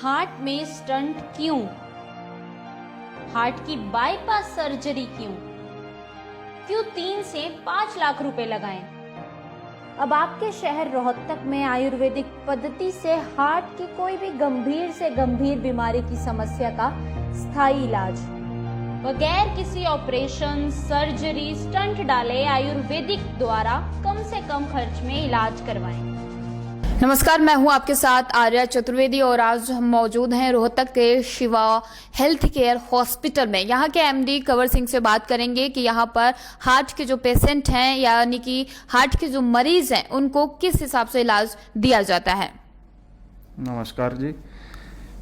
Heart में stunt क्यों? Heart की बाईपास सर्जरी क्यों? क्यों 3 से 5 लाख रुपए लगाएं? अब आपके शहर रोहतक में आयुर्वेदिक पद्धति से हार्ट की कोई भी गंभीर से गंभीर बीमारी की समस्या का स्थायी इलाज बगैर किसी ऑपरेशन, सर्जरी, स्टंट डाले आयुर्वेदिक द्वारा कम से कम खर्च में इलाज करवाएं। नमस्कार, मैं हूं आपके साथ आर्या चतुर्वेदी और आज हम मौजूद हैं रोहतक के शिवा हेल्थ केयर हॉस्पिटल में। यहां के एमडी कंवर सिंह से बात करेंगे कि यहां पर हार्ट के जो पेशेंट हैं यानी कि हार्ट के जो मरीज हैं उनको किस हिसाब से इलाज दिया जाता है। नमस्कार जी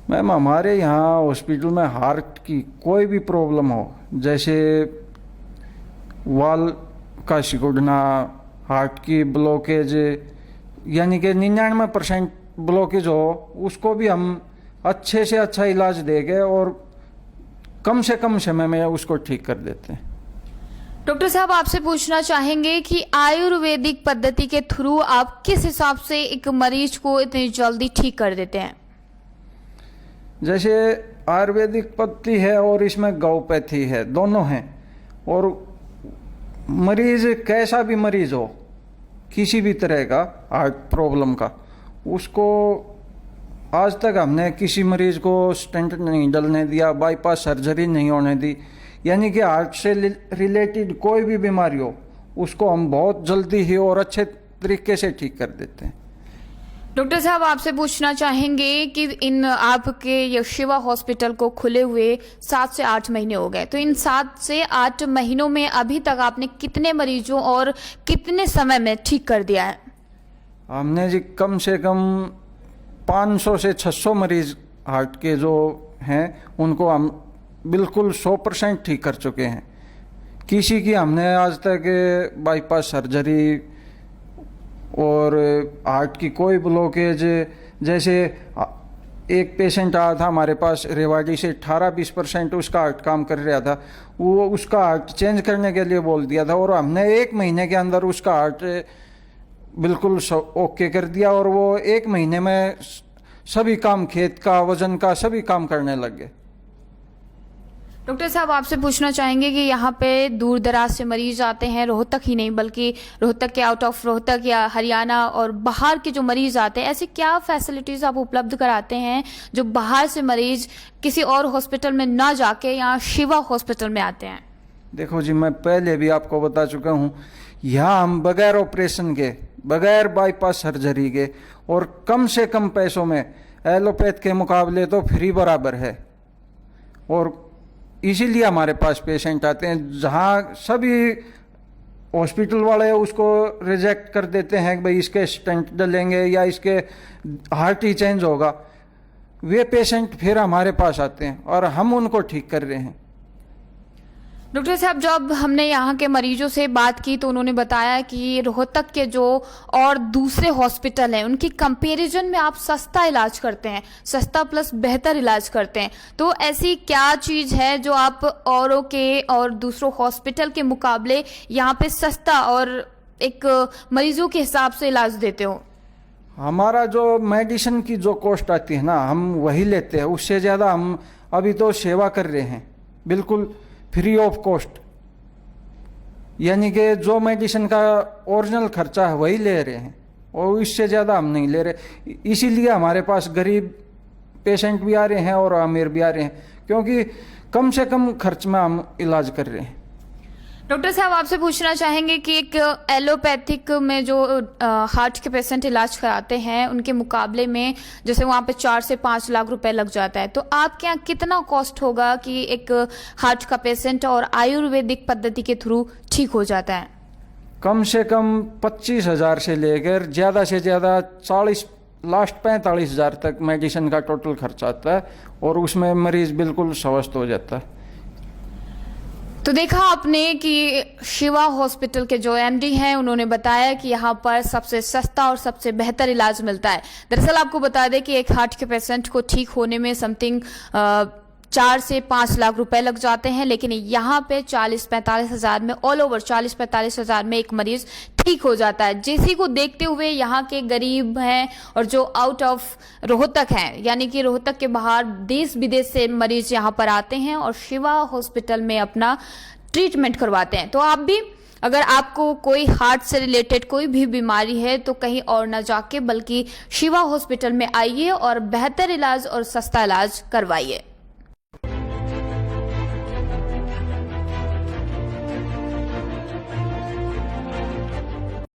मैम, हमारे यहाँ हॉस्पिटल में हार्ट की कोई भी प्रॉब्लम हो, जैसे वाल का सिकुड़ना, हार्ट की ब्लॉकेज, यानी कि 99% ब्लॉकेज हो, उसको भी हम अच्छे से अच्छा इलाज देंगे और कम से कम समय में उसको ठीक कर देते हैं। डॉक्टर साहब, आपसे पूछना चाहेंगे कि आयुर्वेदिक पद्धति के थ्रू आप किस हिसाब से एक मरीज को इतनी जल्दी ठीक कर देते हैं? जैसे आयुर्वेदिक पद्धति है और इसमें गौपैथी है, दोनों हैं। और मरीज कैसा भी मरीज हो, किसी भी तरह का हार्ट प्रॉब्लम का, उसको आज तक हमने किसी मरीज को स्टेंट नहीं डलने दिया, बाईपास सर्जरी नहीं होने दी। यानी कि हार्ट से रिलेटेड कोई भी बीमारी हो, उसको हम बहुत जल्दी ही और अच्छे तरीके से ठीक कर देते हैं। डॉक्टर साहब, आपसे पूछना चाहेंगे कि इन आपके ये शिवा हॉस्पिटल को खुले हुए 7 से 8 महीने हो गए, तो इन 7 से 8 महीनों में अभी तक आपने कितने मरीजों और कितने समय में ठीक कर दिया है? हमने जी कम से कम 500 से 600 मरीज हार्ट के जो हैं उनको हम बिल्कुल 100% ठीक कर चुके हैं। किसी की हमने आज तक बाईपास सर्जरी और हार्ट की कोई ब्लॉकेज, जैसे एक पेशेंट आया था हमारे पास रेवाड़ी से, 18-20% उसका हार्ट काम कर रहा था, वो उसका हार्ट चेंज करने के लिए बोल दिया था और हमने 1 महीने के अंदर उसका हार्ट बिल्कुल ओके कर दिया और वो 1 महीने में सभी काम, खेत का, वजन का, सभी काम करने लग गए। डॉक्टर साहब, आपसे पूछना चाहेंगे कि यहाँ पे दूर दराज से मरीज आते हैं, रोहतक ही नहीं बल्कि रोहतक के आउट ऑफ रोहतक या हरियाणा और बाहर के जो मरीज आते हैं, ऐसी क्या फैसिलिटीज आप उपलब्ध कराते हैं जो बाहर से मरीज किसी और हॉस्पिटल में ना जाके यहाँ शिवा हॉस्पिटल में आते हैं? देखो जी, मैं पहले भी आपको बता चुका हूँ, यहाँ हम बगैर ऑपरेशन के, बगैर बाईपास सर्जरी के और कम से कम पैसों में, एलोपैथ के मुकाबले तो फ्री बराबर है। और इसीलिए हमारे पास पेशेंट आते हैं। जहाँ सभी हॉस्पिटल वाले उसको रिजेक्ट कर देते हैं कि भाई इसके स्टेंट डलेंगे या इसके हार्ट ही चेंज होगा, वे पेशेंट फिर हमारे पास आते हैं और हम उनको ठीक कर रहे हैं। डॉक्टर साहब, जब हमने यहाँ के मरीजों से बात की तो उन्होंने बताया कि रोहतक के जो और दूसरे हॉस्पिटल हैं उनकी कंपैरिजन में आप सस्ता इलाज करते हैं, सस्ता प्लस बेहतर इलाज करते हैं। तो ऐसी क्या चीज़ है जो आप औरों के और दूसरों हॉस्पिटल के मुकाबले यहाँ पे सस्ता और एक मरीजों के हिसाब से इलाज देते हो? हमारा जो मेडिसिन की जो कॉस्ट आती है ना, हम वही लेते हैं। उससे ज़्यादा हम अभी तो सेवा कर रहे हैं बिल्कुल फ्री ऑफ कॉस्ट, यानी कि जो मेडिसिन का ओरिजिनल खर्चा है वही ले रहे हैं और इससे ज़्यादा हम नहीं ले रहे। इसीलिए हमारे पास गरीब पेशेंट भी आ रहे हैं और अमीर भी आ रहे हैं, क्योंकि कम से कम खर्च में हम इलाज कर रहे हैं। डॉक्टर साहब, आपसे पूछना चाहेंगे कि एक एलोपैथिक में जो हार्ट के पेशेंट इलाज कराते हैं उनके मुकाबले में जैसे वहाँ पे 4 से 5 लाख रुपए लग जाता है, तो आपके यहाँ कितना कॉस्ट होगा कि एक हार्ट का पेशेंट और आयुर्वेदिक पद्धति के थ्रू ठीक हो जाता है? कम से कम 25,000 से लेकर ज़्यादा से ज़्यादा 40, लास्ट 45,000 तक मेडिसिन का टोटल खर्चा आता है और उसमें मरीज बिल्कुल स्वस्थ हो जाता है। तो देखा आपने कि शिवा हॉस्पिटल के जो एमडी हैं उन्होंने बताया कि यहाँ पर सबसे सस्ता और सबसे बेहतर इलाज मिलता है। दरअसल आपको बता दें कि एक हार्ट के पेशेंट को ठीक होने में समथिंग 4 से 5 लाख रुपए लग जाते हैं, लेकिन यहाँ पे 40-45 हज़ार में, ऑल ओवर 40-45 हज़ार में एक मरीज ठीक हो जाता है। जिसी को देखते हुए यहाँ के गरीब हैं और जो आउट ऑफ रोहतक हैं, यानी कि रोहतक के बाहर देश विदेश से मरीज यहाँ पर आते हैं और शिवा हॉस्पिटल में अपना ट्रीटमेंट करवाते हैं। तो आप भी, अगर आपको कोई हार्ट से रिलेटेड कोई भी बीमारी है तो कहीं और ना जाके बल्कि शिवा हॉस्पिटल में आइए और बेहतर इलाज और सस्ता इलाज करवाइए।